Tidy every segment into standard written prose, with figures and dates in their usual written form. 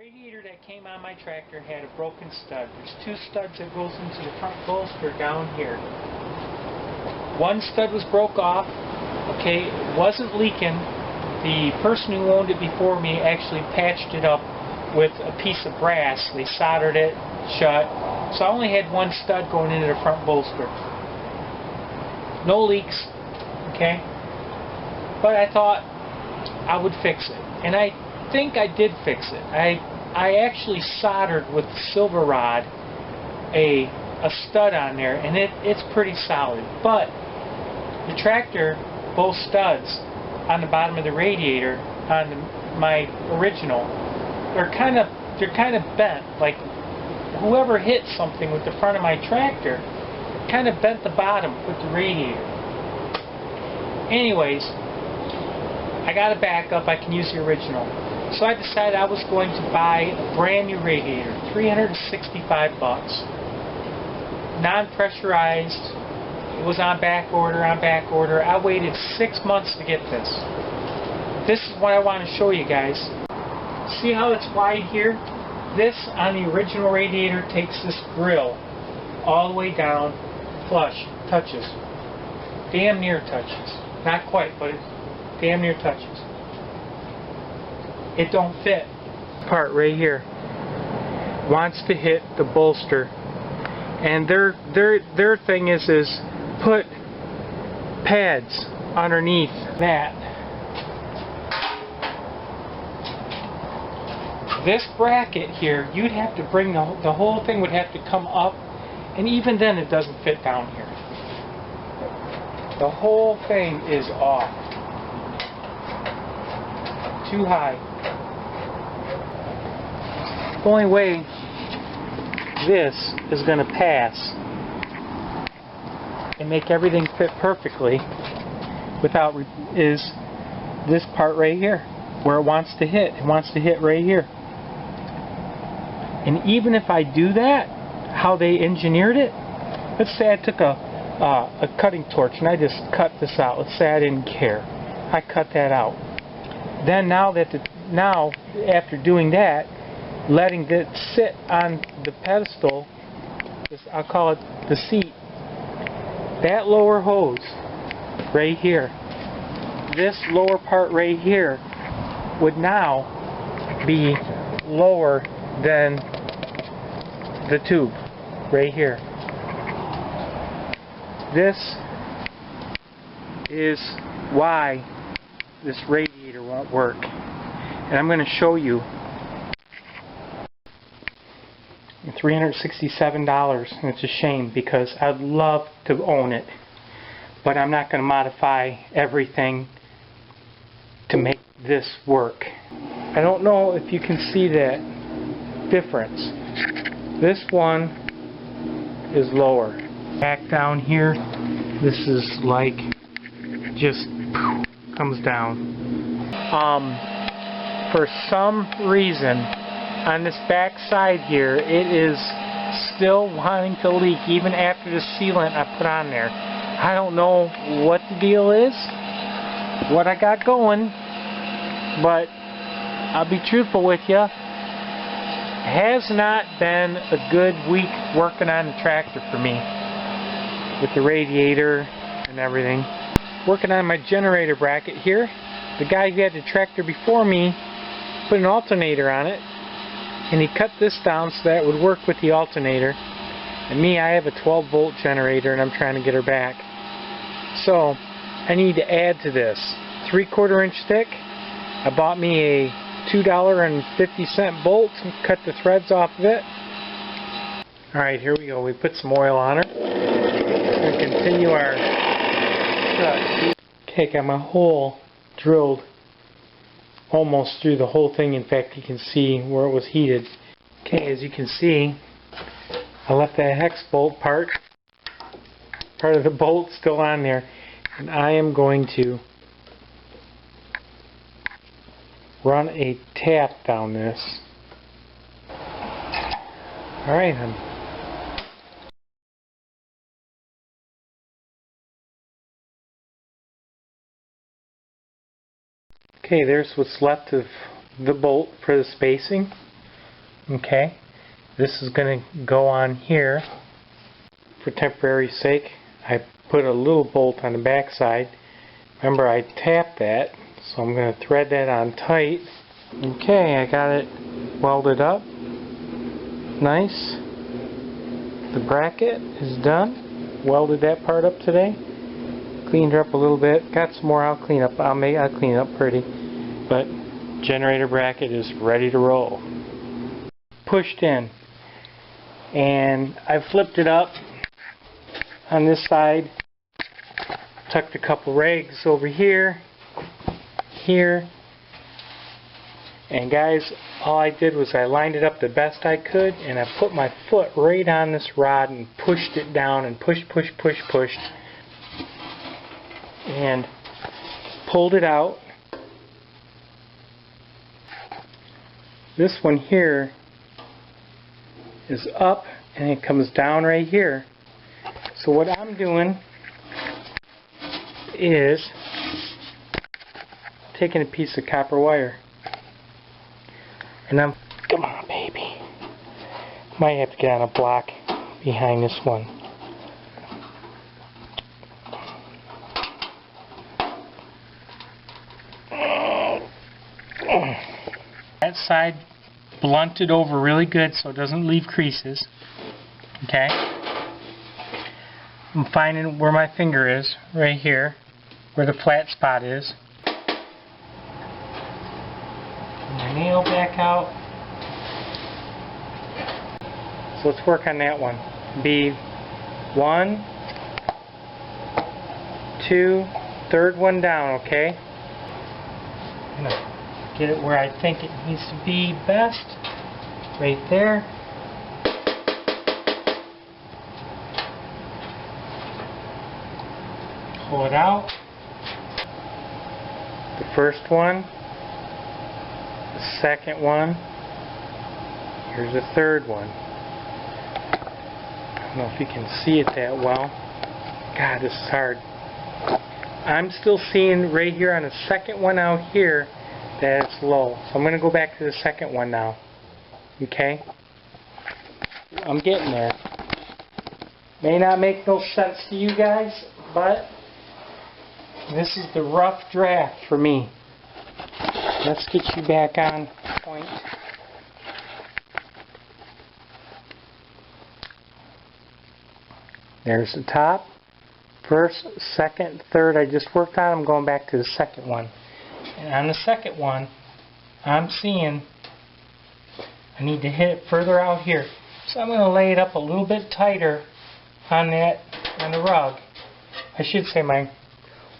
radiator that came on my tractor had a broken stud. There's two studs that goes into the front bolster down here. One stud was broke off. Okay, it wasn't leaking. The person who owned it before me actually patched it up with a piece of brass. They soldered it shut. So I only had one stud going into the front bolster. No leaks. Okay? But I thought I would fix it. And I think I did fix it. I actually soldered with silver rod a stud on there, and it's pretty solid. But the tractor, both studs on the bottom of the radiator on my original, they're kind of bent. Like whoever hit something with the front of my tractor kind of bent the bottom with the radiator. Anyways, I got a backup. I can use the original. So I decided I was going to buy a brand new radiator, $365, non-pressurized. It was on back order, I waited 6 months to get this. This is what I want to show you guys. See how it's wide here? This on the original radiator takes this grill all the way down, flush, touches. Damn near touches. Not quite, but it damn near touches. It don't fit. Part right here wants to hit the bolster, and their thing is put pads underneath that. This bracket here, you'd have to bring the whole thing would have to come up, and even then it doesn't fit down here. The whole thing is off. Too high. The only way this is going to pass and make everything fit perfectly is this part right here where it wants to hit. It wants to hit right here. And even if I do that, how they engineered it, let's say I took a cutting torch and I just cut this out. Let's say I didn't care. I cut that out. Then now after doing that, letting it sit on the pedestal, I'll call it the seat, that lower hose right here, this lower part right here would now be lower than the tube right here. This is why this radiator won't work, and I'm going to show you. $367, and it's a shame because I'd love to own it, but I'm not going to modify everything to make this work. I don't know if you can see that difference. This one is lower. Back down here, this is like just comes down. For some reason on this back side here, it is still wanting to leak even after the sealant I put on there. I don't know what the deal is, what I got going, but I'll be truthful with you. Has not been a good week working on the tractor for me with the radiator and everything. Working on my generator bracket here. The guy who had the tractor before me put an alternator on it, and he cut this down so that it would work with the alternator. And me, I have a 12-volt generator, and I'm trying to get her back. So I need to add to this. 3/4 inch thick. I bought me a $2.50 bolt and cut the threads off of it. Alright, here we go. We put some oil on her and continue our cut. Okay, got my hole drilled almost through the whole thing. In fact, you can see where it was heated. Okay, as you can see, I left that hex bolt part of the bolt still on there, and I am going to run a tap down this. Alright, Okay, there's what's left of the bolt for the spacing. Okay, this is going to go on here for temporary sake. I put a little bolt on the back side. Remember, I tapped that, so I'm going to thread that on tight. Okay, I got it welded up. Nice. The bracket is done. Welded that part up today. Cleaned her up a little bit. Got some more I'll clean up. I'll clean it up pretty. But generator bracket is ready to roll. Pushed in. And I flipped it up on this side. Tucked a couple rags over here. Here. And guys, all I did was I lined it up the best I could, and I put my foot right on this rod and pushed it down and pushed, and pulled it out. This one here is up and it comes down right here. So what I'm doing is taking a piece of copper wire. And come on baby, might have to get on a block behind this one. That side blunted over really good so it doesn't leave creases. Okay, I'm finding where my finger is, right here, where the flat spot is. Nail back out. So let's work on that one. Be 1, 2, third one down, okay? I'm gonna get it where I think it needs to be best. Right there. Pull it out. The first one. Second one. Here's the third one. I don't know if you can see it that well. God, this is hard. I'm still seeing right here on the second one out here that it's low. So I'm going to go back to the second one now. Okay? I'm getting there. May not make no sense to you guys, but this is the rough draft for me. Let's get you back on point. There's the top. First, second, third I just worked on. I'm going back to the second one. And on the second one, I'm seeing I need to hit it further out here. So I'm going to lay it up a little bit tighter on the rug. I should say my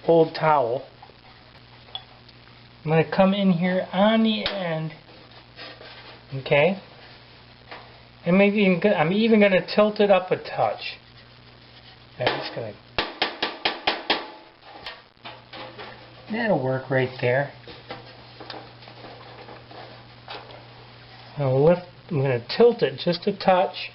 old towel. I'm going to come in here on the end, okay, and I'm even going to tilt it up a touch. I'm just going to, that'll work right there. I'm going to tilt it just a touch.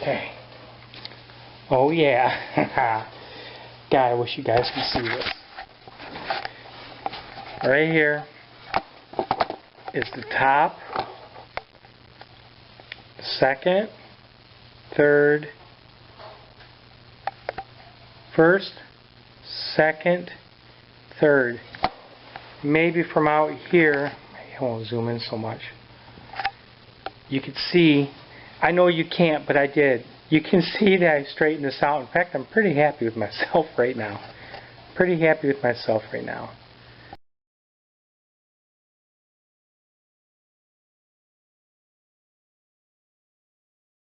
Okay. Oh yeah. God, I wish you guys could see this. Right here is the top, second, third, first, second, third. Maybe from out here, I won't zoom in so much. You can see, I know you can't, but I did. You can see that I straightened this out. In fact, I'm pretty happy with myself right now. Pretty happy with myself right now.